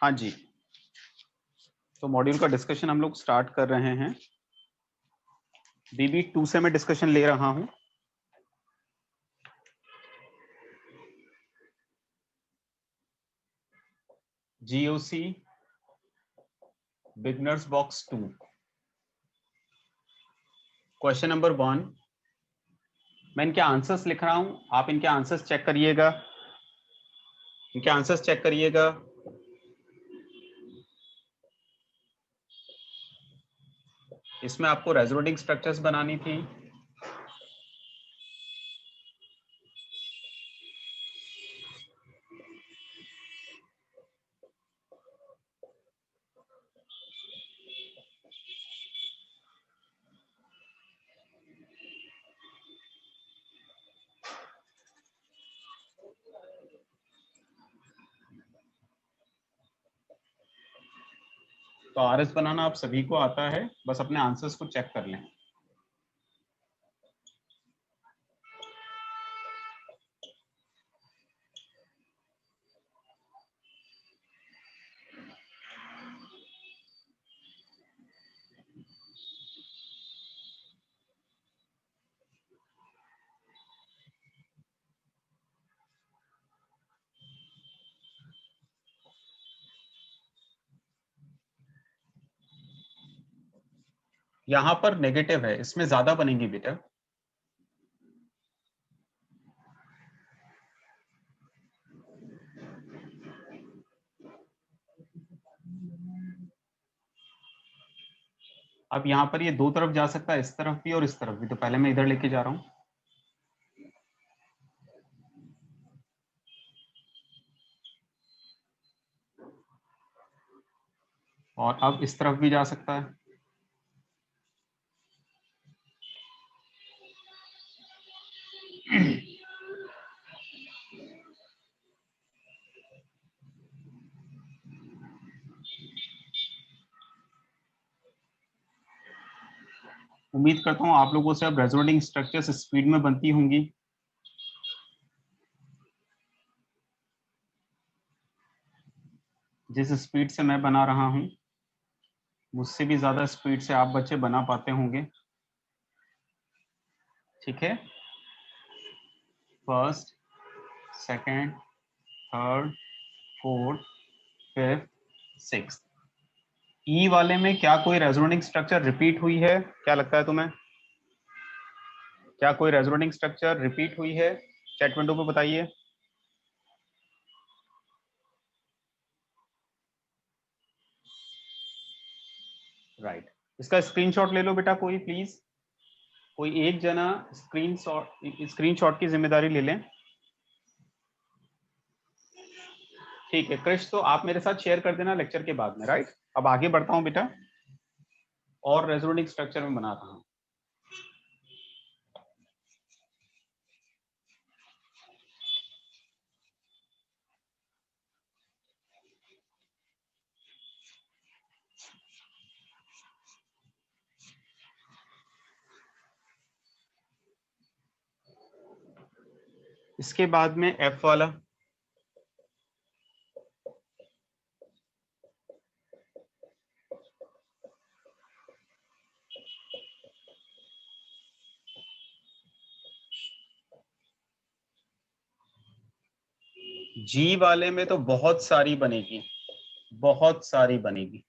हाँ जी, तो मॉड्यूल का डिस्कशन हम लोग स्टार्ट कर रहे हैं। BB2 से मैं डिस्कशन ले रहा हूं। GOC beginners box 2, question number 1। मैं इनके आंसर्स लिख रहा हूं, आप इनके आंसर्स चेक करिएगा। इनके आंसर्स चेक करिएगा। इसमें आपको रेजोनेटिंग स्ट्रक्चर्स बनानी थी। तो RS बनाना आप सभी को आता है, बस अपने आंसर्स को चेक कर लें। यहां पर नेगेटिव है, इसमें ज्यादा बनेंगी बेटा। अब यहाँ पर ये दो तरफ जा सकता है, इस तरफ भी और इस तरफ भी, तो पहले मैं इधर लेके जा रहा हूँ। और अब इस तरफ भी जा सकता है। उम्मीद करता हूँ आप लोगों से अब रेजोनेटिंग स्ट्रक्चर्स स्पीड में बनती होंगी। जिस स्पीड से मैं बना रहा हूँ, मुझसे भी ज्यादा स्पीड से आप बच्चे बना पाते होंगे। ठीक है, first, second, third, fourth, fifth, sixth. E वाले में क्या कोई रेजोनेटिंग स्ट्रक्चर रिपीट हुई है? क्या लगता है तुम्हें? क्या कोई रेजोनेटिंग स्ट्रक्चर रिपीट हुई है? चैट विंडो पे बताइए। राइट, इसका स्क्रीनशॉट ले लो बेटा, कोई प्लीज, कोई एक जना स्क्रीनशॉट की जिम्मेदारी ले लें। ठीक है कृष, तो आप मेरे साथ शेयर कर देना लेक्चर के बाद में। राइट, अब आगे बढ़ता हूं बेटा, और रेजोनेटिंग स्ट्रक्चर में बना रहा हूं। इसके बाद में F वाला, G वाले में तो बहुत सारी बनेगी, बहुत सारी बनेगी।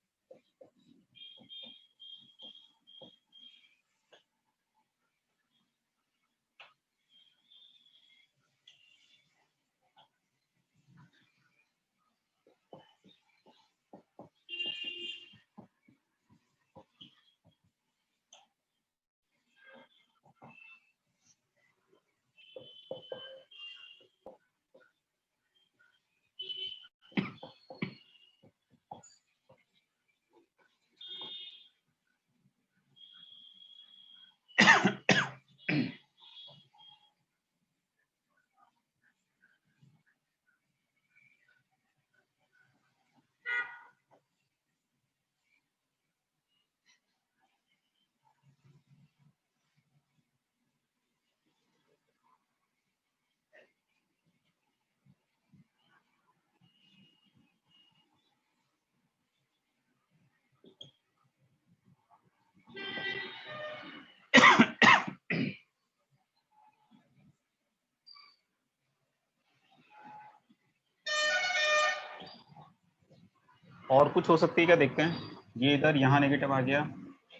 और कुछ हो सकती है क्या, देखते हैं। ये इधर यहाँ नेगेटिव आ गया,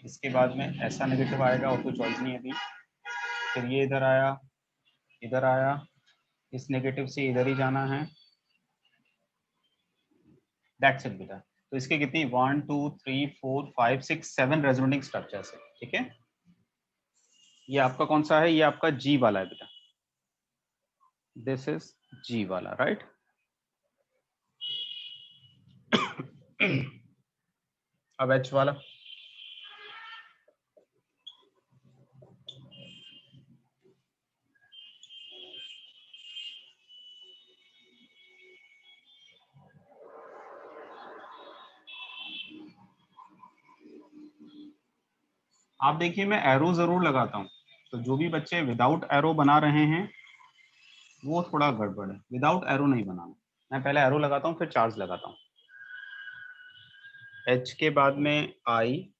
इसके बाद में ऐसा नेगेटिव आएगा और कोई चॉइस नहीं है अभी। फिर ये इधर आया, इधर आया, इस नेगेटिव से इधर ही जाना है। दैट्स इट बेटा। तो इसके कितनी 1 2 3 4 5 6 7 रेजोनेटिंग स्ट्रक्चर्स है, ठीक है। ये आपका कौन सा है, ये आपका जी वाला है बेटा, दिस इज जी वाला, राइट। अब एच वाला, आप देखिए मैं एरो जरूर लगाता हूँ, तो जो भी बच्चे विदाउट एरो बना रहे हैं वो थोड़ा गड़बड़ है, विदाउट एरो नहीं बनाना। मैं पहले एरो लगाता हूँ फिर चार्ज लगाता हूँ। एच के बाद में आई,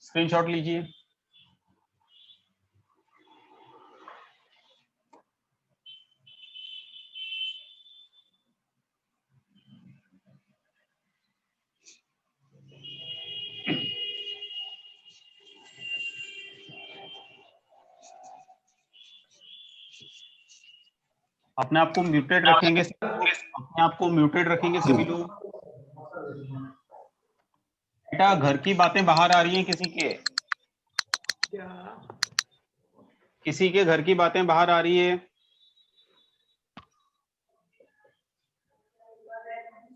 स्क्रीनशॉट लीजिए। अपने आप को म्यूटेड रखेंगे, अपने आप को म्यूटेड रखेंगे सभी लोग। बेटा घर की बातें बाहर आ रही हैं किसी के, किसी के घर की बातें बाहर आ रही है।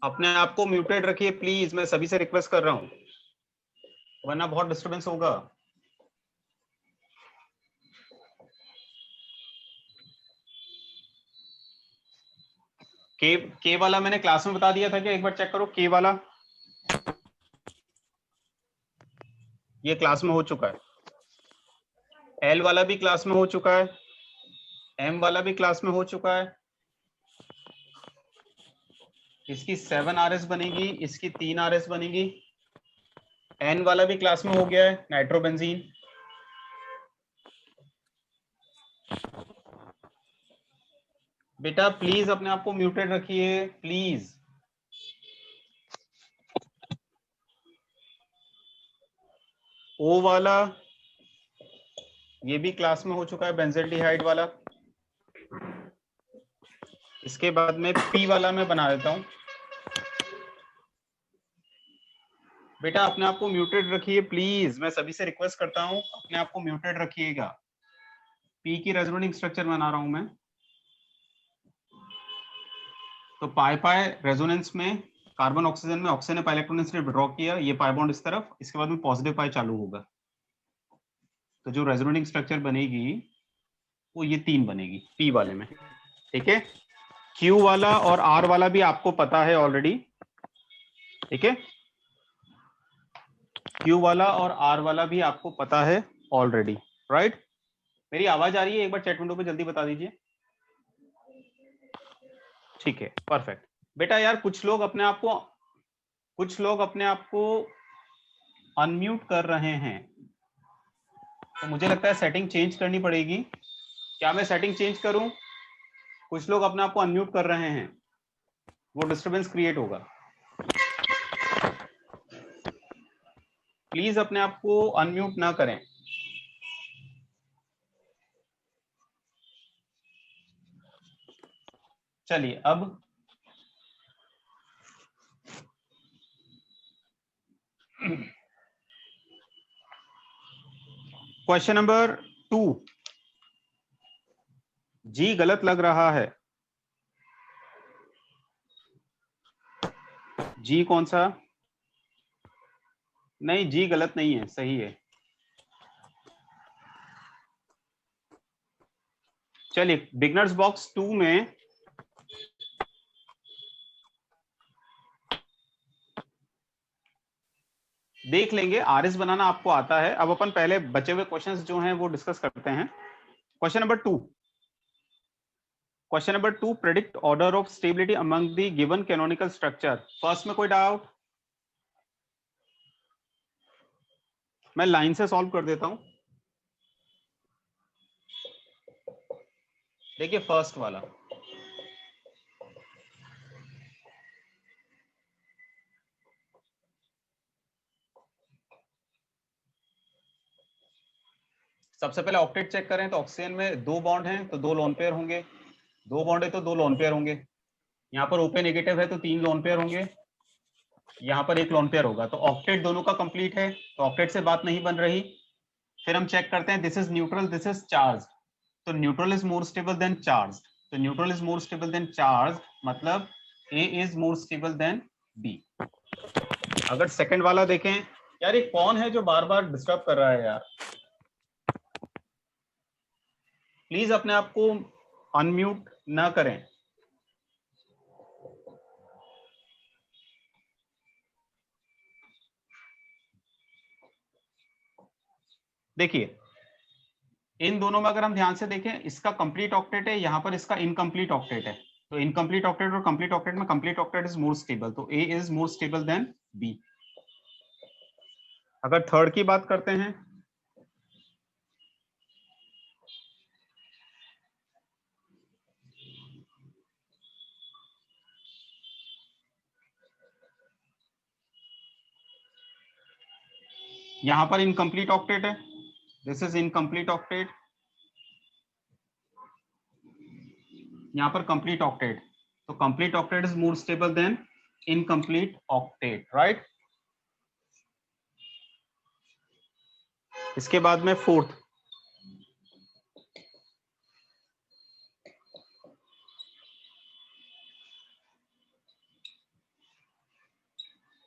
अपने आप को म्यूटेड रखिए प्लीज, मैं सभी से रिक्वेस्ट कर रहा हूं, वरना बहुत डिस्टरबेंस होगा। के वाला मैंने क्लास में बता दिया था कि एक बार चेक करो के वाला, ये क्लास में हो चुका है। एल वाला भी क्लास में हो चुका है, एम वाला भी क्लास में हो चुका है। इसकी 7 RS बनेगी, इसकी 3 RS बनेगी। एन वाला भी क्लास में हो गया है, नाइट्रोबेंजीन। बेटा प्लीज अपने आप को म्यूटेड रखिए प्लीज। ओ वाला ये भी क्लास में हो चुका है, बेंजल्डिहाइड वाला। इसके बाद में पी वाला मैं बना देता हूं। बेटा अपने आप को म्यूटेड रखिए प्लीज, मैं सभी से रिक्वेस्ट करता हूं अपने आप को म्यूटेड रखिएगा। पी की रेजोनेटिंग स्ट्रक्चर बना रहा हूं मैं। तो पाई पाई रेजोनेंस में कार्बन ऑक्सीजन में ऑक्सीजन ने पाई इलेक्ट्रॉन से विड्रॉ किया, ये पाई बॉन्ड इस तरफ, इसके बाद में पॉजिटिव पाई चालू होगा। तो जो रेजोनेटिंग स्ट्रक्चर बनेगी वो ये 3 बनेगी पी वाले में, ठीक है। क्यू वाला और आर वाला भी आपको पता है ऑलरेडी, ठीक है। क्यू वाला और आर वाला भी आपको पता है ऑलरेडी, राइट। मेरी आवाज आ रही है, एक बार चैट विंडो पे जल्दी बता दीजिए। ठीक है, परफेक्ट। बेटा यार कुछ लोग अपने आप को अनम्यूट कर रहे हैं, तो मुझे लगता है सेटिंग चेंज करनी पड़ेगी। क्या मैं सेटिंग चेंज करूं? कुछ लोग अपने आप को अनम्यूट कर रहे हैं, वो डिस्टरबेंस क्रिएट होगा। प्लीज अपने आप को अनम्यूट ना करें। चलिए अब क्वेश्चन नंबर 2। जी गलत लग रहा है, जी कौन सा? नहीं जी गलत नहीं है, सही है। चलिए बिगनर्स बॉक्स 2 में देख लेंगे, आरएस बनाना आपको आता है। अब अपन पहले बचे हुए क्वेश्चंस जो हैं वो डिस्कस करते हैं। Question number 2, question number 2, predict order of stability among the given canonical structure. First में कोई डाउट? मैं लाइन से सॉल्व कर देता हूं। देखिए फर्स्ट वाला, सबसे पहले ऑक्टेट चेक करें तो ऑक्सीजन में 2 बॉन्ड हैं तो 2 लोन पेयर होंगे, 2 बॉन्ड है तो 2 लोन पेयर होंगे। यहाँ पर ओपन नेगेटिव है तो 3 लोन पेयर होंगे, यहाँ पर 1 लोन पेयर होगा। तो ऑक्टेट दोनों का कंप्लीट है, तो ऑक्टेट से बात नहीं बन रही। फिर हम चेक करते हैं, this is neutral, this is charge, तो neutral is more stable than charge. तो neutral is more stable than charge मतलब A is more stable than B. अगर सेकंड वाला देखें, यार ये कौन है जो बार बार डिस्टर्ब कर रहा है यार? प्लीज अपने आप को अनम्यूट ना करें। देखिए इन दोनों में अगर हम ध्यान से देखें, इसका कंप्लीट ऑक्टेट है, यहाँ पर इसका इनकम्प्लीट ऑक्टेट है। तो इनकम्प्लीट ऑक्टेट और कंप्लीट ऑक्टेट में complete octet is more stable, तो A is more stable than B. अगर थर्ड की बात करते हैं, यहां पर इनकम्प्लीट ऑक्टेट है, दिस इज इनकम्प्लीट ऑक्टेट, यहां पर कंप्लीट ऑक्टेट, तो complete octet is more stable than incomplete octet, right. इसके बाद में फोर्थ,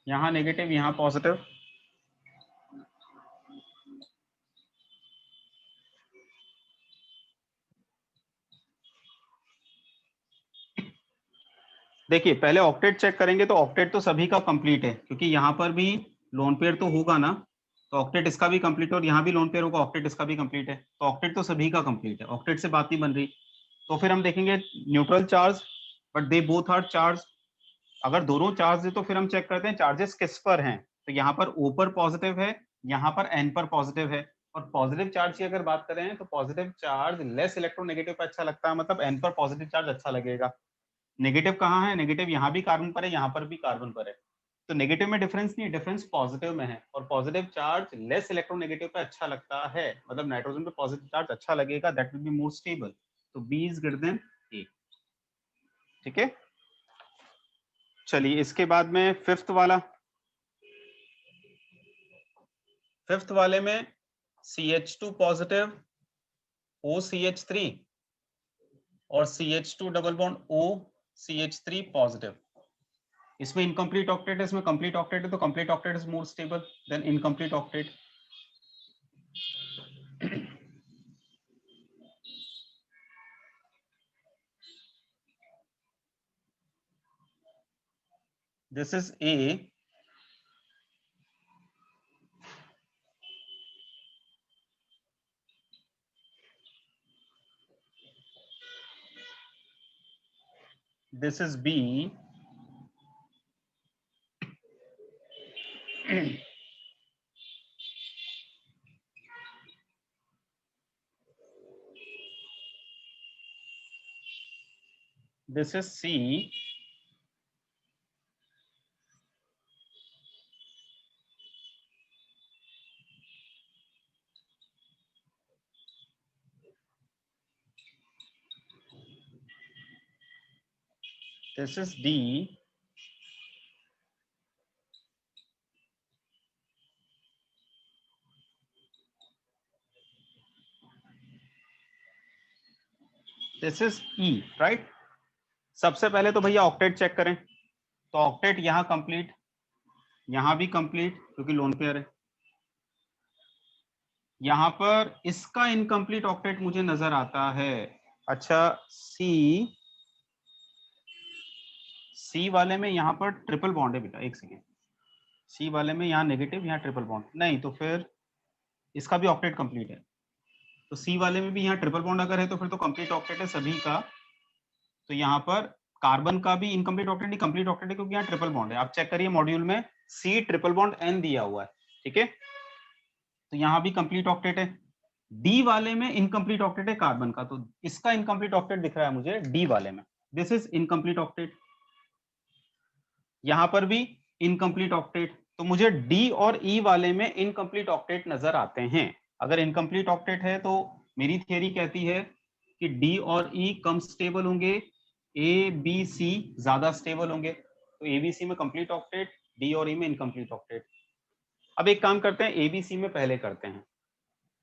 यहां नेगेटिव यहां पॉजिटिव, देखिए पहले ऑक्टेट चेक करेंगे तो ऑक्टेट तो सभी का कंप्लीट है, क्योंकि यहाँ पर भी लोन पेयर तो होगा ना, तो ऑक्टेट इसका भी कंप्लीट है, और यहाँ भी लोन पेयर होगा, ऑक्टेट इसका भी कंप्लीट है, तो ऑक्टेट तो सभी का कंप्लीट है, ऑक्टेट से बात नहीं बन रही। तो फिर हम देखेंगे neutral charge but they both are charge. अगर दोनों चार्ज है तो फिर हम चेक करते हैं चार्जेस किस पर हैं, तो यहाँ पर O पर पॉजिटिव है, यहाँ पर N पर पॉजिटिव है। और पॉजिटिव चार्ज की अगर बात करें तो पॉजिटिव चार्ज लेस इलेक्ट्रोनेगेटिव पर अच्छा लगता है, मतलब N पर पॉजिटिव चार्ज अच्छा लगेगा। नेगेटिव कहाँ है? नेगेटिव यहाँ भी कार्बन पर है, यहाँ पर भी कार्बन पर है, तो नेगेटिव में डिफरेंस नहीं है, डिफरेंस पॉजिटिव में है। और पॉजिटिव चार्ज लेस इलेक्ट्रोनेगेटिव पे अच्छा लगता है, मतलब नाइट्रोजन पे पॉजिटिव चार्ज अच्छा लगेगा, that will be more stable. तो बी इज ग्रेटर देन ए, ठीक है। चलिए इसके बाद में फिफ्थ वाला, फिफ्थ वाले में CH2 पॉजिटिव, OCH3 और CH2 double bond O CH3 positive. इसमें इनकम्प्लीट ऑक्टेट है, इसमें कंप्लीट ऑक्टेट है, तो complete octet is more stable than incomplete octet. This is A, this is B, this is C, this is D, this is E, right. सबसे पहले तो भैया octet check करें, तो ऑक्टेट यहाँ कंप्लीट, यहाँ भी कंप्लीट क्योंकि लोन पेयर है। यहाँ पर इसका इनकम्प्लीट ऑक्टेट मुझे नजर आता है, अच्छा सी वाले में यहाँ पर ट्रिपल बॉन्ड है बेटा, एक सेकेंड, सी वाले में यहाँ नेगेटिव, यहाँ ट्रिपल बॉन्ड नहीं, तो फिर इसका भी ऑक्टेट कंप्लीट है। तो सी वाले में भी यहाँ ट्रिपल बॉन्ड अगर है तो फिर तो कंप्लीट ऑक्टेट है सभी का। तो यहाँ पर कार्बन का भी इनकम्प्लीट ऑक्टेट नहीं, कंप्लीट ऑक्टेट है क्योंकि यहाँ ट्रिपल बॉन्ड है। आप चेक करिए मॉड्यूल में सी ट्रिपल बॉन्ड एन दिया हुआ है, ठीक है, तो यहाँ भी कंप्लीट ऑक्टेट है। डी वाले में इनकम्प्लीट ऑक्टेट है कार्बन का, तो इसका इनकम्प्लीट ऑक्टेट दिख रहा है मुझे डी वाले में, दिस इज इनकम्प्लीट ऑक्टेट। यहां पर भी इनकम्प्लीट ऑक्टेट, तो मुझे डी और ई वाले में इनकम्प्लीट ऑक्टेट नजर आते हैं। अगर इनकम्प्लीट ऑक्टेट है तो मेरी थियरी कहती है कि डी और ई कम स्टेबल होंगे, ए बी सी ज्यादा स्टेबल होंगे। तो ए बी सी में कंप्लीट ऑक्टेट, डी और ई में इनकम्प्लीट ऑक्टेट। अब एक काम करते हैं, ए बी सी में पहले करते हैं,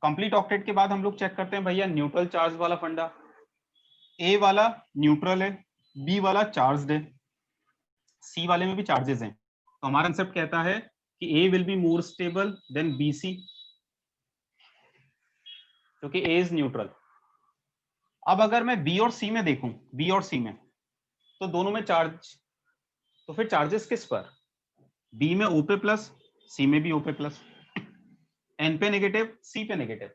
कंप्लीट ऑक्टेट के बाद हम लोग चेक करते हैं भैया न्यूट्रल चार्ज वाला फंडा। ए वाला न्यूट्रल है, बी वाला चार्ज्ड है, सी वाले में भी चार्जेस हैं, तो हमारा कंसेप्ट कहता है कि A will be more stable than B C, क्योंकि ए इज न्यूट्रल। अब अगर मैं बी और सी में देखूं, बी और सी में तो दोनों में चार्ज, तो फिर चार्जेस किस पर, बी में ओ पे प्लस, सी में भी ओ पे प्लस, एन पे नेगेटिव, सी पे नेगेटिव।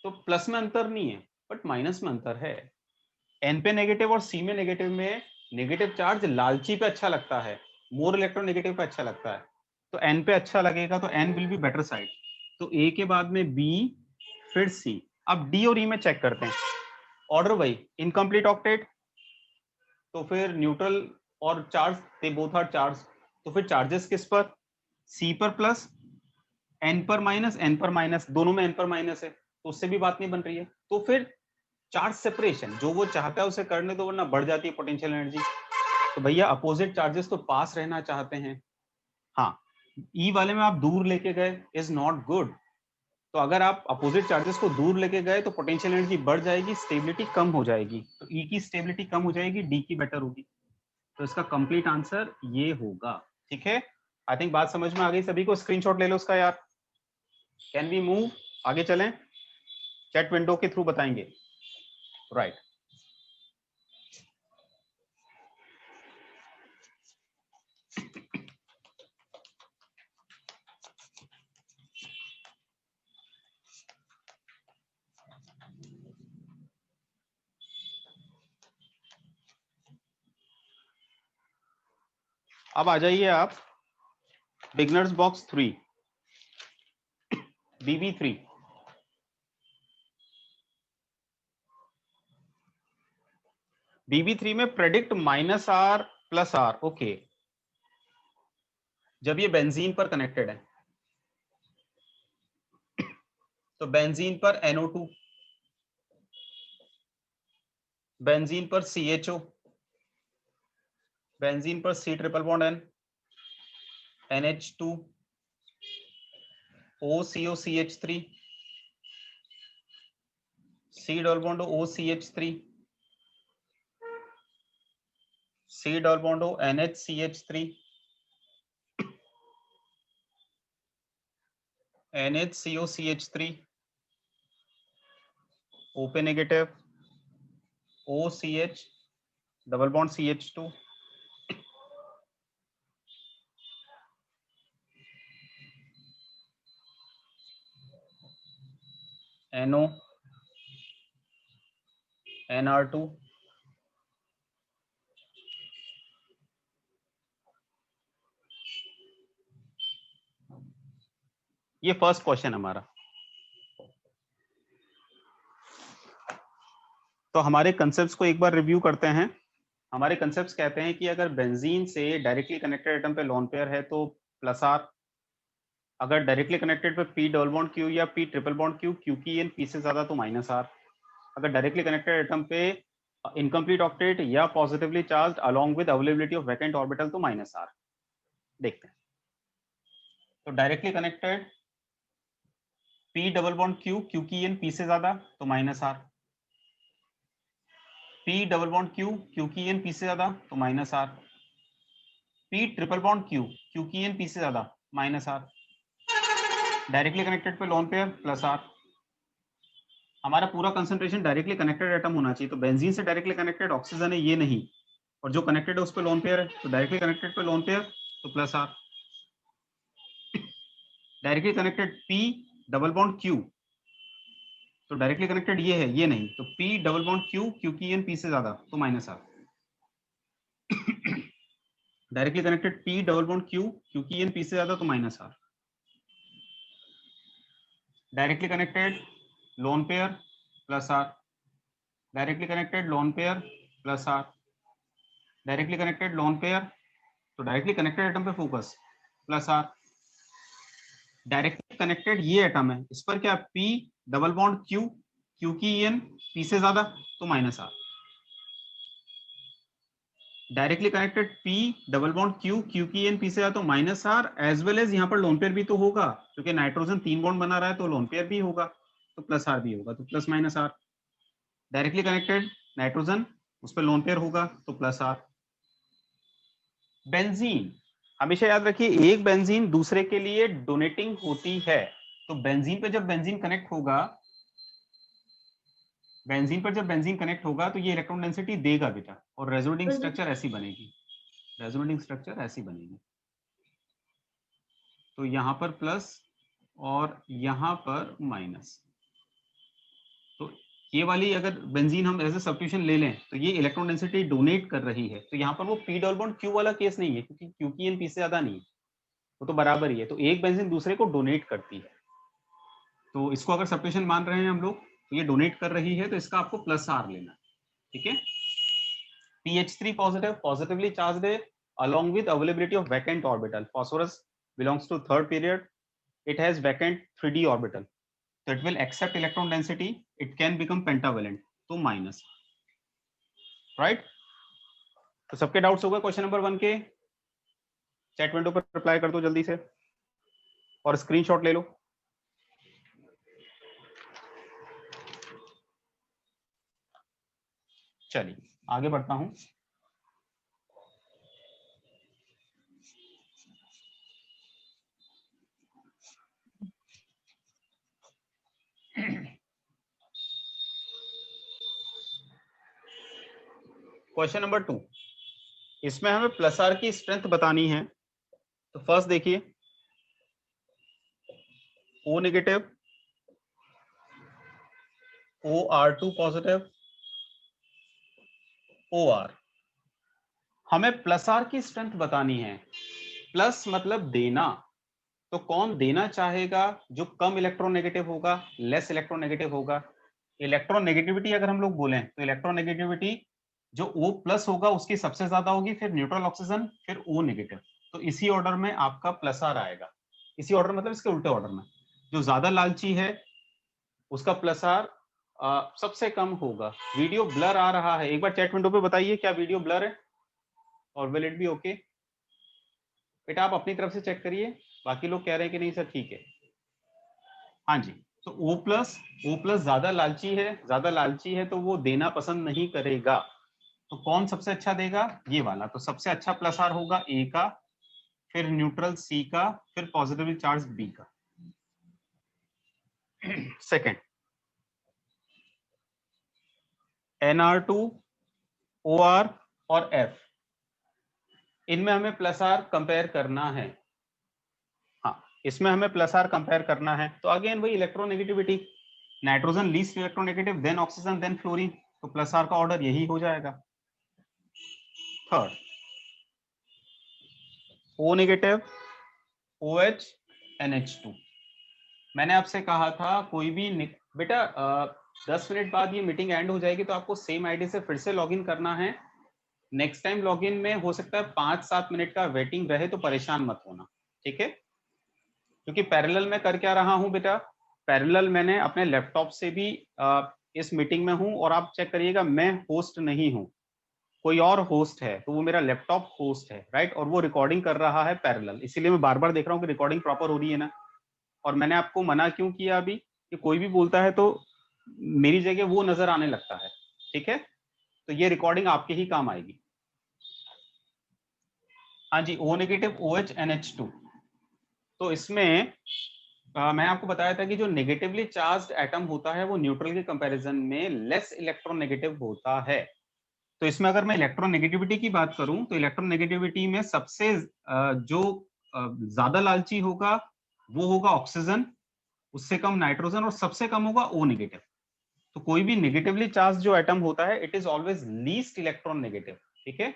तो प्लस में अंतर नहीं है बट माइनस में अंतर है। एन पे नेगेटिव और सी में नेगेटिव में नेगेटिव चार्ज लालची पे अच्छा लगता है, मोर इलेक्ट्रोनेगेटिव पे अच्छा लगता है, तो एन पे अच्छा लगेगा, तो N will be better side. तो ए के बाद में बी, फिर सी। अब डी और ई में चेक करते हैं, ऑर्डर वाइज इनकम्प्लीट ऑक्टेट, तो फिर न्यूट्रल और charge, they both are charge, तो फिर चार्जेस किस पर, सी पर प्लस, एन पर माइनस, एन पर माइनस, दोनों में एन पर माइनस है, तो उससे भी बात नहीं बन रही है। तो फिर चार्ज सेपरेशन जो वो चाहता है उसे करने दो, वरना बढ़ जाती है पोटेंशियल एनर्जी। तो भैया अपोजिट चार्जेस तो पास रहना चाहते हैं। हाँ, ई वाले में आप दूर लेके गए इज नॉट गुड, तो अगर आप अपोजिट चार्जेस को दूर लेके गए तो पोटेंशियल एनर्जी बढ़ जाएगी, स्टेबिलिटी कम हो जाएगी, तो ई की स्टेबिलिटी कम हो जाएगी, डी की बेटर होगी। तो इसका कंप्लीट आंसर ये होगा, ठीक है। आई थिंक बात समझ में आ गई सभी को, स्क्रीनशॉट ले लो उसका यार। कैन वी मूव, आगे चलें, चैट विंडो के थ्रू बताएंगे, राइट। अब आ जाइए आप बिगनर्स बॉक्स 3, BB3। BB3 में predict minus R plus R, okay. जब ये बेंजीन पर कनेक्टेड है तो बेंजीन पर NO2, बेंजीन पर CHO, बेंजीन पर C triple bond N, NH2, OCOCH3, C double bond OCH3, C double bond NHCH3, NHCOCH3, O पे negative, OCH double bond CH2, NO, NR2, ये फर्स्ट क्वेश्चन हमारा। तो हमारे कंसेप्ट्स को एक बार रिव्यू करते हैं। हमारे कंसेप्ट्स कहते हैं कि अगर बेंजीन से डायरेक्टली कनेक्टेड एटम पे लोन पेयर है तो प्लस आर, अगर डायरेक्टली कनेक्टेड पे पी डबल बॉन्ड क्यू या पी ट्रिपल बॉन्ड क्यू, क्योंकि एन पी से ज्यादा तो माइनस आर। अगर डायरेक्टली कनेक्टेड एटम पे इनकम्प्लीट ऑक्टेट या positively charge along with availability of vacant orbital तो माइनस आर। देखते हैं, तो directly connected P double bond Q, क्योंकि एन पी से ज्यादा तो minus R, P double bond Q, क्योंकि एन पी से ज्यादा तो minus R, P triple bond Q, क्योंकि एन पी से ज्यादा माइनस आर, डायरेक्टली कनेक्टेड पे लोन पेयर प्लस आर। हमारा पूरा कंसंट्रेशन डायरेक्टली कनेक्टेड एटम होना चाहिए, तो बेंजीन से डायरेक्टली कनेक्टेड ऑक्सीजन है, ये नहीं, और जो कनेक्टेड है उस पे लोन पेयर है, तो डायरेक्टली कनेक्टेड पे लोन पेयर, तो plus R. Directly connected P double bond Q, तो डायरेक्टली कनेक्टेड ये है, ये नहीं, तो पी डबल बॉन्ड क्यू, क्योंकि एन पी से ज्यादा, तो minus R. Directly connected P double bond Q, क्योंकि एन पी से ज्यादा, तो minus R. Directly connected lone pair plus R, directly connected lone pair plus R, directly connected lone pair, तो directly connected atom पे focus, plus R. Directly connected ये atom है, इस पर क्या, पी डबल बॉन्ड क्यू, क्योंकि N P से ज्यादा, तो minus R. Directly connected P double bond Q, क्योंकि एन पी से ज्यादा, तो minus R, as well as यहाँ पर लोन पेयर भी तो होगा, क्योंकि नाइट्रोजन 3 बॉन्ड बना रहा है, तो लोन पेयर भी होगा, तो प्लस आर भी होगा, तो plus minus R. Directly connected nitrogen, उस पर लोन पेयर होगा, तो प्लस आर। बेंजीन, हमेशा याद रखिए, एक बेंजीन दूसरे के लिए डोनेटिंग होती है, तो बेंजीन पे जब बेंजीन कनेक्ट होगा, बेंजीन पर जब बेंजीन कनेक्ट होगा तो ये इलेक्ट्रॉन डेंसिटी देगा बेटा, और रेजोनेटिंग स्ट्रक्चर ऐसी बनेगी, रेजोनेटिंग स्ट्रक्चर ऐसी बनेगी। तो यहां पर प्लस और यहां पर माइनस, तो ये वाली अगर बेंजीन हम एज ए सब्स्टिट्यूशन ले लें, तो ये इलेक्ट्रॉन डेंसिटी डोनेट कर रही है, तो यहाँ पर वो पी डबल बॉन्ड क्यू वाला केस नहीं है, क्योंकि एन पी से ज्यादा नहीं है, वो तो बराबर ही है, तो एक बेंजीन दूसरे को डोनेट करती है, तो इसको अगर सब्स्टिट्यूशन मान रहे हैं हम लोग, तो ये डोनेट कर रही है, तो इसका आपको प्लस आर लेना है, ठीक है। PH3 positive, positively charged along with availability of vacant orbital. Phosphorus belongs to third period. It has vacant 3d orbital. So it will accept electron density. It can become pentavalent. तो minus, right. तो सबके doubts हो गए question number 1 के? Chat window पर reply कर दो जल्दी से और स्क्रीनशॉट ले लो। चलिए आगे बढ़ता हूं। क्वेश्चन नंबर 2, इसमें हमें प्लस आर की स्ट्रेंथ बतानी है। तो फर्स्ट देखिए, O negative, OR2 positive, OR, हमें प्लस आर की स्ट्रेंथ बतानी है। प्लस मतलब देना, तो कौन देना चाहेगा? जो कम इलेक्ट्रोनेगेटिव होगा, लेस इलेक्ट्रोनेगेटिव होगा। इलेक्ट्रोनेगेटिविटी अगर हम लोग बोलें तो इलेक्ट्रोनेगेटिविटी जो O प्लस होगा उसकी सबसे ज्यादा होगी, फिर न्यूट्रल ऑक्सीजन, फिर O नेगेटिव। तो इसी ऑर्डर में आपका प्लस आर आएगा। इसी ऑर्डर मतलब इसके उल्टे ऑर्डर में, जो ज्यादा लालची है उसका प्लस आर सबसे कम होगा। वीडियो ब्लर आ रहा है, एक बार चैट विंडो पे बताइए क्या वीडियो ब्लर है, और विल इट बी ओके? बेटा आप अपनी तरफ से चेक करिए, बाकी लोग कह रहे हैं कि नहीं सर ठीक है। हाँ जी, तो O प्लस ज्यादा लालची है, ज्यादा लालची है तो वो देना पसंद नहीं करेगा। तो कौन सबसे अच्छा देगा? ये वाला। तो सबसे अच्छा प्लस आर होगा ए का, फिर न्यूट्रल सी का, फिर पॉजिटिवली चार्ज बी का। सेकेंड, Nr2, OR और F, इनमें हमें प्लस आर कंपेयर करना है। हाँ, इसमें हमें प्लस आर कंपेयर करना है। तो अगेन वही electronegativity, nitrogen least electronegative, then oxygen, then fluorine, तो प्लस आर का ऑर्डर यही हो जाएगा। Third, O negative, OH, NH2। मैंने आपसे कहा था कोई भी बेटा 10 मिनट बाद ये मीटिंग एंड हो जाएगी, तो आपको सेम आईडी से फिर से लॉगिन करना है। नेक्स्ट टाइम लॉगिन में हो सकता है 5-7 मिनट का वेटिंग रहे, तो परेशान मत होना, ठीक है। क्योंकि पैरेलल में कर क्या रहा हूं बेटा, पैरेलल मैंने अपने लैपटॉप से भी इस मीटिंग में हूं, और आप चेक करिएगा मैं होस्ट नहीं हूं, कोई और होस्ट है, तो वो मेरा लैपटॉप होस्ट है, राइट, और वो रिकॉर्डिंग कर रहा है पैरेलल, इसीलिए मैं बार बार देख रहा हूँ कि रिकॉर्डिंग प्रॉपर हो रही है ना। और मैंने आपको मना क्यों किया अभी कि कोई भी बोलता है तो मेरी जगह वो नजर आने लगता है, ठीक है। तो ये रिकॉर्डिंग आपके ही काम आएगी। हाँ जी, O नेगेटिव, OH, NH2। तो इसमें मैंने आपको बताया था कि जो नेगेटिवली चार्ज्ड एटम होता है वो न्यूट्रल के कंपैरिजन में लेस इलेक्ट्रोनेगेटिव होता है। तो इसमें अगर मैं इलेक्ट्रोनेगेटिविटी की बात करूं तो इलेक्ट्रोनेगेटिविटी में सबसे जो ज्यादा लालची होगा वो होगा ऑक्सीजन, उससे कम नाइट्रोजन और सबसे कम होगा ओ नेगेटिव। तो कोई भी नेगेटिवली चार्ज जो एटम होता है it is always least electron negative. ठीक है।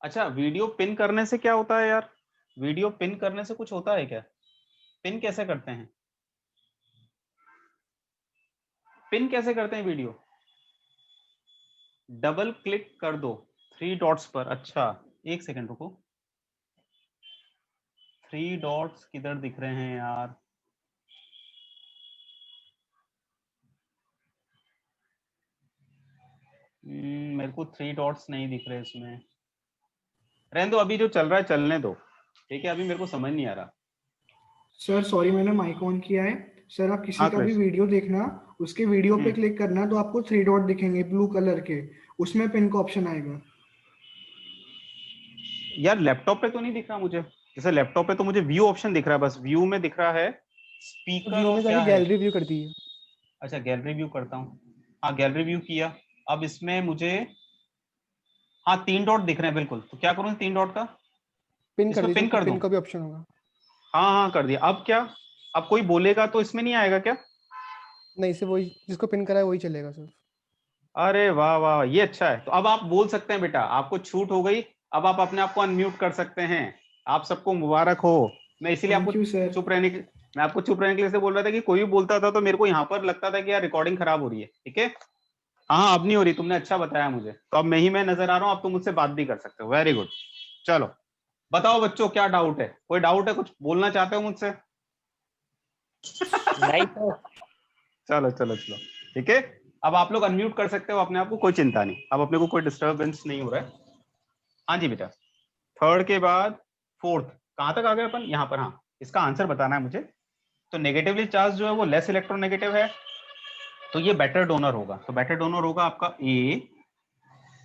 अच्छा, वीडियो पिन करने से क्या होता है यार? वीडियो पिन करने से कुछ होता है क्या? पिन कैसे करते हैं? पिन कैसे करते हैं वीडियो? डबल क्लिक कर दो 3 डॉट्स पर। अच्छा, एक सेकंड रुको। 3 डॉट्स किधर दिख रहे हैं यार? मेरे को 3 डॉट्स नहीं दिख रहे इसमें। रहने दो, अभी जो चल रहा है चलने दो। ठीक है, अभी मेरे को समझ नहीं आ रहा। सर सॉरी, मैंने माइक ऑन किया है। सर आप किसी हाँ का भी कृष्ण। वीडियो देखना, उसके वीडियो पे हम्म। क्लिक करना तो आपको 3 डॉट दिखेंगे ब्लू कलर के, उसमें पिन का ऑप्शन आएगा। यार लैपटॉप पे तो नहीं दिख रहा मुझे। जैसे लैपटॉप पे तो मुझे व्यू ऑप्शन दिख रहा है, बस व्यू में दिख रहा है स्पीकर व्यू और में जाके क्या है। गैलरी व्यू कर दीजिए। अच्छा, गैलरी व्यू करता हूँ। हाँ, गैलरी व्यू किया। अब इसमें मुझे, हाँ 3 डॉट दिख रहे हैं बिल्कुल। तो क्या करूँ 3 डॉट का? पिन कर इसमें दीजिए, पिन ऊपर कर दूं? पिन का भी ऑप्शन होगा। हाँ हाँ कर दिया। अब क्या? अब कोई बोलेगा तो इसमें नहीं आएगा क्या? नहीं, सिर्फ वही जिसको पिन करा है वही चलेगा सिर्फ। अरे वाह वाह, ये अच्छा है। तो अब आप बोल सकते हैं बेटा, आपको छूट हो गई। अब आप अपने आप को अनम्यूट कर सकते हैं। आप सबको मुबारक हो। मैं इसीलिए आपको थैंक यू सर। चुप रहने के मैं आपको चुप रहने के लिए से बोल रहा था कि कोई भी बोलता था तो मेरे को यहाँ पर लगता था कि यार रिकॉर्डिंग खराब हो रही है। ठीक है। हाँ अब नहीं हो रही, तुमने अच्छा बताया मुझे। तो अब मैं नजर आ रहा हूँ, अब तुम मुझसे बात भी कर सकते हो। Very good. चलो बताओ बच्चों, क्या डाउट है? कोई डाउट है? कुछ बोलना चाहते हो मुझसे? नहीं सर। चलो चलो चलो। ठीक है। अब आप लोग अनम्यूट कर सकते हो अपने आप को, कोई चिंता नहीं। अब अपने को कोई डिस्टर्बेंस नहीं हो रहा है। हाँ जी बेटा। थर्ड के बाद फोर्थ कहां तक आ गए अपन? यहाँ पर। हाँ, इसका आंसर बताना है मुझे। तो नेगेटिवली चार्ज जो है वो लेस इलेक्ट्रोनेगेटिव है, तो ये बेटर डोनर होगा। तो बेटर डोनर होगा आपका ए,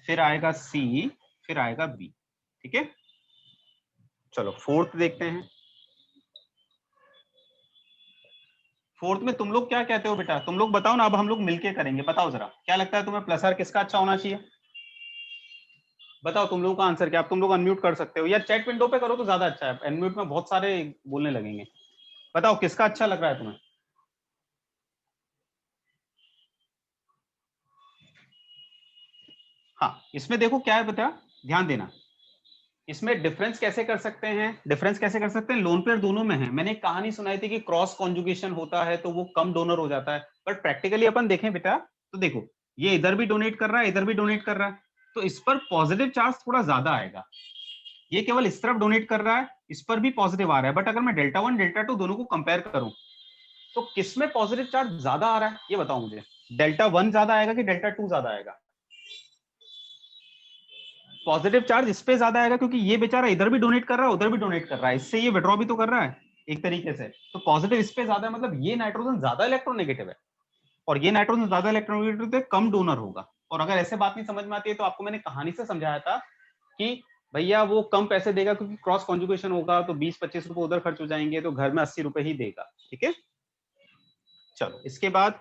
फिर आएगा सी, फिर आएगा बी। ठीक है। चलो फोर्थ देखते हैं। फोर्थ में तुम लोग क्या कहते हो बेटा? तुम लोग बताओ ना, अब हम लोग मिलके करेंगे। बताओ जरा, क्या लगता है तुम्हें? प्लस आर किसका अच्छा होना चाहिए? बताओ तुम लोगों का आंसर क्या? अब तुम लोग अनम्यूट कर सकते हो या चैट विंडो पे करो तो ज्यादा अच्छा है। अनम्यूट में बहुत सारे बोलने लगेंगे। बताओ किसका अच्छा लग रहा है तुम्हें? हाँ, इसमें देखो क्या है बेटा, ध्यान देना। इसमें डिफरेंस कैसे कर सकते हैं? डिफरेंस कैसे कर सकते हैं? लोन पेयर दोनों में है। मैंने एक कहानी सुनाई थी कि क्रॉस कॉन्जुगेशन होता है तो वो कम डोनर हो जाता है। बट प्रैक्टिकली अपन देखें बेटा, तो देखो ये इधर भी डोनेट कर रहा है, इधर भी डोनेट कर रहा है, तो इस पर पॉजिटिव चार्ज थोड़ा ज्यादा आएगा। ये केवल इस तरफ डोनेट कर रहा है, इस पर भी पॉजिटिव आ रहा है। बट अगर मैं डेल्टा 1 डेल्टा 2 दोनों को कंपेयर करूं तो किसमें पॉजिटिव चार्ज ज्यादा आ रहा है? ये बताओ मुझे। डेल्टा 1 ज्यादा आएगा कि डेल्टा 2 ज्यादा आएगा? पॉजिटिव चार्ज इस पे ज्यादा आएगा क्योंकि ये बेचारा इधर भी डोनेट कर रहा है, उधर भी डोनेट कर रहा है, इससे ये विड्रॉ भी तो कर रहा है एक तरीके से। तो पॉजिटिव इस पे ज्यादा है, मतलब ये नाइट्रोजन ज्यादा इलेक्ट्रोनेगेटिव है। और ये नाइट्रोजन ज्यादा इलेक्ट्रोनेगेटिव है, कम डोनर होगा। और अगर ऐसे बात नहीं समझ में आती है तो आपको मैंने कहानी से समझाया था कि भैया वो कम पैसे देगा क्योंकि क्रॉस कॉन्जुगेशन होगा, तो 20-25 रुपए उधर खर्च हो जाएंगे, तो घर में 80 रुपए ही देगा। ठीक है। चलो इसके बाद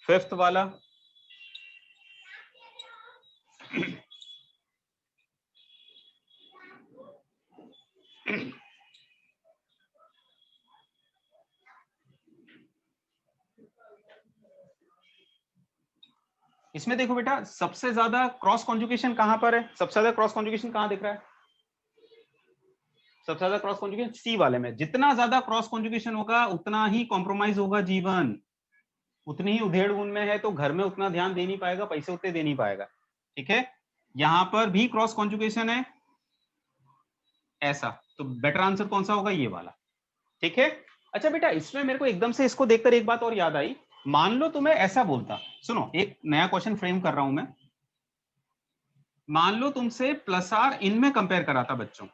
फिफ्थ वाला। इसमें देखो बेटा, सबसे ज्यादा क्रॉस कॉन्जुगेशन कहां पर है? सबसे ज्यादा क्रॉस कॉन्जुगेशन कहां दिख रहा है? सबसे ज्यादा क्रॉस कॉन्जुगेशन सी वाले में। जितना ज्यादा क्रॉस कॉन्जुगेशन होगा उतना ही कॉम्प्रोमाइज होगा जीवन, उतनी ही उधेड़ बुन में है, तो घर में उतना ध्यान दे नहीं पाएगा, पैसे उतने दे नहीं पाएगा। ठीक है। यहां पर भी क्रॉस कॉन्जुगेशन है ऐसा, तो बेटर आंसर कौन सा होगा? ये वाला। ठीक है। अच्छा बेटा, इसमें मेरे को एकदम से इसको देखकर एक बात और याद आई। मान लो तुम्हें ऐसा बोलता, सुनो एक नया क्वेश्चन फ्रेम कर रहा हूं मैं। मान लो तुमसे प्लस आर इनमें कंपेयर करा था बच्चों।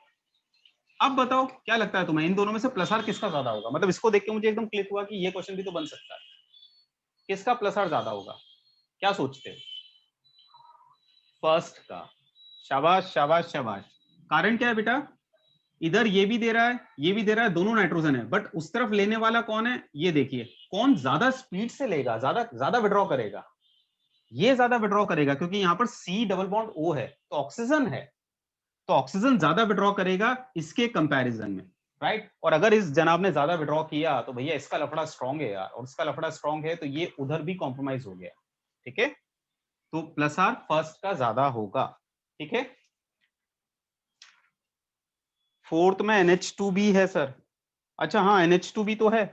अब बताओ क्या लगता है तुम्हें, इन दोनों में से प्लस आर किसका ज्यादा होगा? मतलब इसको देख के मुझे एकदम क्लिक हुआ कि ये क्वेश्चन भी तो बन सकता है। किसका प्लस आर ज्यादा होगा? क्या सोचते हो? फर्स्ट का। शाबाश शाबाश शाबाश। कारण क्या है बेटा? इधर ये भी दे रहा है, ये भी दे रहा है, दोनों नाइट्रोजन है, बट उस तरफ लेने वाला कौन है, ये देखिए कौन ज्यादा स्पीड से लेगा, ज्यादा विड्रॉ करेगा, ये ज्यादा विड्रॉ करेगा, क्योंकि यहाँ पर C डबल बॉन्ड O है, तो ऑक्सीजन है, तो ऑक्सीजन ज्यादा विड्रॉ करेगा इसके कंपैरिजन में, राइट। और अगर इस जनाब ने ज्यादा विड्रॉ किया तो भैया इसका लफड़ा स्ट्रांग है यार, और इसका लफड़ा स्ट्रांग है तो ये उधर भी कॉम्प्रोमाइज हो गया, ठीक है। तो प्लस आर फर्स्ट का ज्यादा होगा, ठीक है। फोर्थ में NH2 भी है सर, अच्छा हाँ NH2 भी तो है,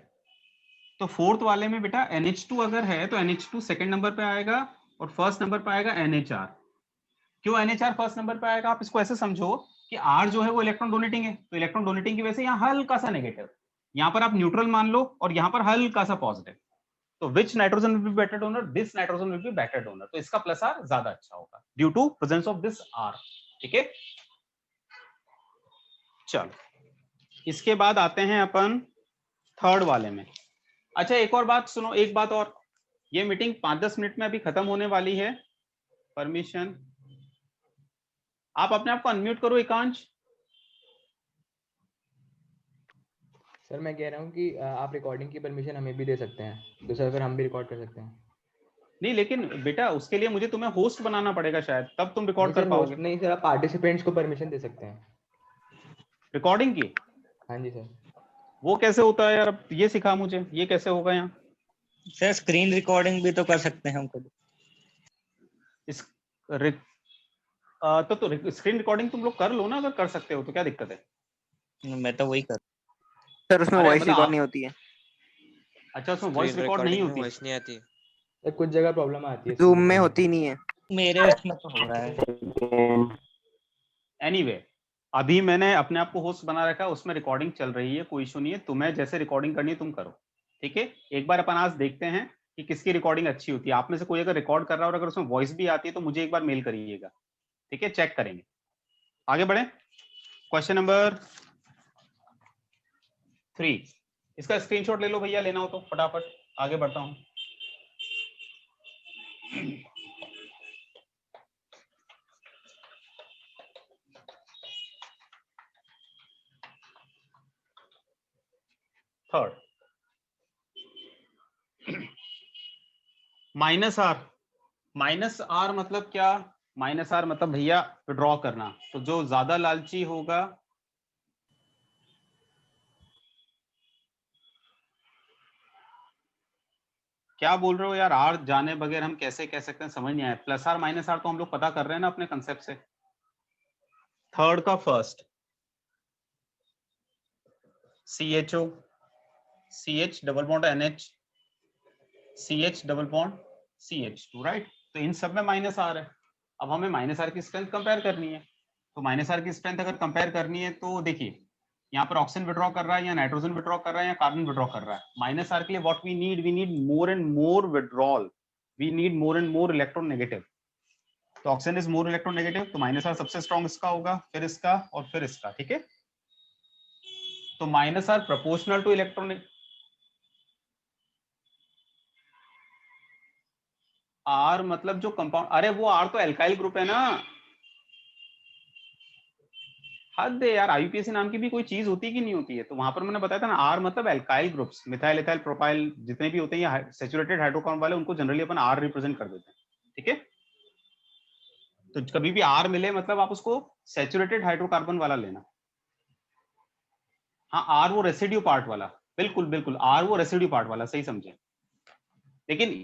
तो फोर्थ वाले में बेटा NH2 अगर है तो NH2 सेकंड नंबर पे आएगा और फर्स्ट नंबर पे आएगा NHR। क्यों NHR फर्स्ट नंबर पे आएगा, आप इसको ऐसे समझो कि R जो है वो इलेक्ट्रॉन डोनेटिंग है, तो इलेक्ट्रॉन डोनेटिंग की वजह से यहाँ हल्का सा नेगेटिव, यहाँ पर आप न्यूट्रल मान लो और यहाँ पर हल्का सा पॉजिटिव, तो which nitrogen will be better donor, this nitrogen will be better donor, तो इसका प्लस आर ज्यादा अच्छा होगा due to presence of this R, ठीक है। चलो इसके बाद आते हैं अपन थर्ड वाले में। अच्छा एक और बात सुनो, एक बात और, ये मीटिंग 5-10 मिनट में अभी खत्म होने वाली है, परमिशन आप अपने आप को अनम्यूट करो एकांश। सर मैं कह रहा हूँ कि आप रिकॉर्डिंग की परमिशन हमें भी दे सकते हैं, तो सर फिर हम भी रिकॉर्ड कर सकते हैं। नहीं लेकिन बेटा उसके लिए मुझे तुम्हें होस्ट बनाना पड़ेगा शायद, तब तुम रिकॉर्ड कर पाओगे। नहीं सर, आप पार्टिसिपेंट्स को परमिशन दे सकते हैं रिकॉर्डिंग की। हाँ जी सर। वो कैसे होता है यार, अब ये सिखा मुझे, ये कैसे होगा यहाँ। सर स्क्रीन रिकॉर्डिंग भी तो कर सकते हैं हम खुद। इस तो स्क्रीन रिकॉर्डिंग तुम लोग कर लो ना, अगर कर सकते हो तो क्या दिक्कत है। मैं तो वही कर। सर उसमें अरे वॉइस मतलब रिकॉर्ड नहीं होती है। अच्छा उसमें वॉइस रिकॉर्ड नहीं होती, वॉइस नहीं आती। सर कुछ जगह प्रॉब्लम आती है, जूम में होती नहीं है। मेरे उसमें तो हो रहा है। एनीवे अभी मैंने अपने आप को होस्ट बना रखा है, उसमें रिकॉर्डिंग चल रही है, कोई इशू नहीं है, तुम्हें जैसे रिकॉर्डिंग करनी है तुम करो, ठीक है। एक बार अपन आज देखते हैं कि किसकी रिकॉर्डिंग अच्छी होती है, आप में से कोई अगर रिकॉर्ड कर रहा है और अगर उसमें वॉइस भी आती है तो मुझे एक बार मेल करिएगा, ठीक है, चेक करेंगे। आगे बढ़े, क्वेश्चन नंबर 3, इसका स्क्रीनशॉट ले लो भैया, लेना हो तो फटाफट, आगे बढ़ता हूं। थर्ड माइनस आर मतलब क्या, माइनस आर मतलब भैया विड्रॉ करना, तो जो ज्यादा लालची होगा क्या बोल रहे हो यार, आर जाने बगैर हम कैसे कह सकते हैं, समझ नहीं आया। प्लस आर माइनस आर तो हम लोग पता कर रहे हैं ना अपने कंसेप्ट से। थर्ड का first CHO, CH double bond NH, CH double bond CH2, right. तो इन सब में माइनस आर है, अब हमें माइनस आर की स्ट्रेंथ कंपेयर करनी है, तो माइनस आर की स्ट्रेंथ अगर कंपेयर करनी है तो देखिए यहाँ पर ऑक्सीजन विड्रॉ कर रहा है या नाइट्रोजन विड्रॉ कर रहा है या कार्बन विड्रॉ कर रहा है। माइनस आर के लिए what we need more and more withdrawal, we need more and more electron negative, तो oxygen is more electron negative, तो माइनस आर सबसे स्ट्रॉन्ग इसका होगा, फिर इसका और फिर इसका, ठीक है। तो minus R proportional to electron, R मतलब जो कंपाउंड, अरे वो आर तो एल्काइल ग्रुप है ना, हद है यार, IUPAC नाम की भी कोई चीज होती है कि नहीं होती है, तो वहां पर मैंने बताया था ना, आर मतलब alkyl groups, methyl ethyl propyl जितने भी होते हैं सैचुरेटेड हाइड्रोकार्बन वाले, उनको जनरली अपन आर रिप्रेजेंट कर देते हैं, ठीक है। तो कभी भी आर मिले मतलब आप उसको सैचुरेटेड हाइड्रोकार्बन वाला लेना। हाँ आर वो रेसिड्यू पार्ट वाला, बिल्कुल बिल्कुल, आर वो रेसिड्यू पार्ट वाला, सही समझे। लेकिन